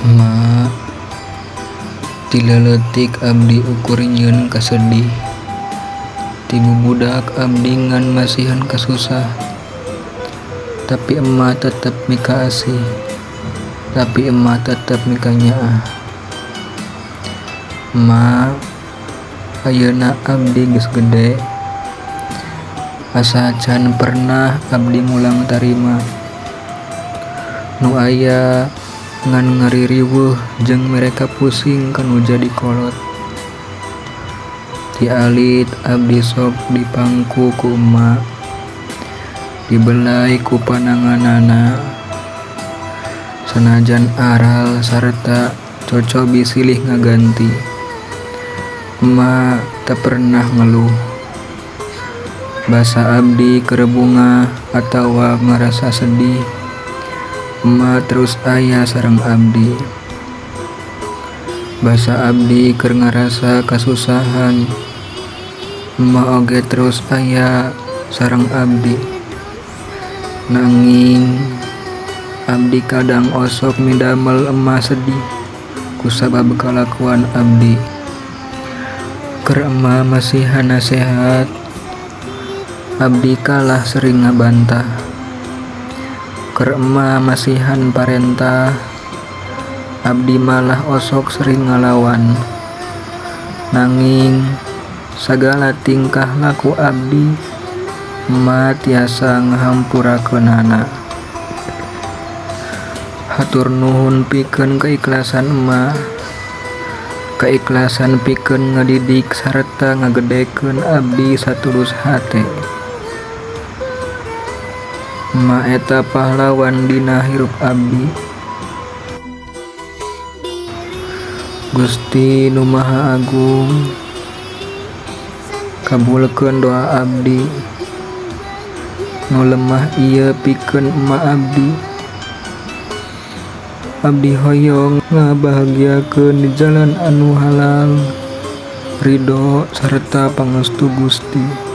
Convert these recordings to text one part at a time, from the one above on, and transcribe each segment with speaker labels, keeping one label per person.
Speaker 1: Ma tileletik abdi ukur nyieun kasedih, tibu budak abdi ngan masihan kasusah. Tapi emma tetep mika asih, tapi emma tetep mika nyaah. Ma ayeuna abdi geus gede, asa can pernah abdi mulang tarima. Nu aya ngan ngaririweuh jeung mereka pusing kanu jadi kolot. Ti alit abdi sok dipangku ku emma, dibelai ku pananganana. Sanajan aral sarta coco bisilih ngaganti, emma tak pernah ngeluh. Basa abdi keur bunga atawa ngarasa sedih, emma terus aya sareng abdi. Basa abdi keur ngarasa kasusahan, emma oge terus aya sareng abdi. Nanging abdi kadang osok midamel emma sedih kusabab kalakuan abdi. Keur emma masihan nasehat, abdi kalah sering ngabantah. Keur emma masihan parentah, abdi malah osok sering ngalawan. Nanging sagala tingkah laku abdi, emma tiasa ngahampurakeunana. Hatur nuhun pikeun keikhlasan emma, keikhlasan pikeun ngadidik sarta ngagedekeun abdi satulus hate. Emma eta pahlawan dina hirup abdi. Gusti Nu Maha Agung, kabulkeun doa abdi. Nu lemah ieu pikeun emma abdi. Abdi hoyong ngabahagiakeun di jalan anu halal, ridho sarta pangestu Gusti.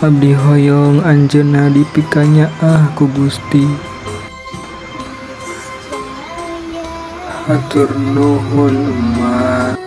Speaker 1: Abdi hoyong anjeunna dipika nyaah ku Gusti. Hatur nuhun emma.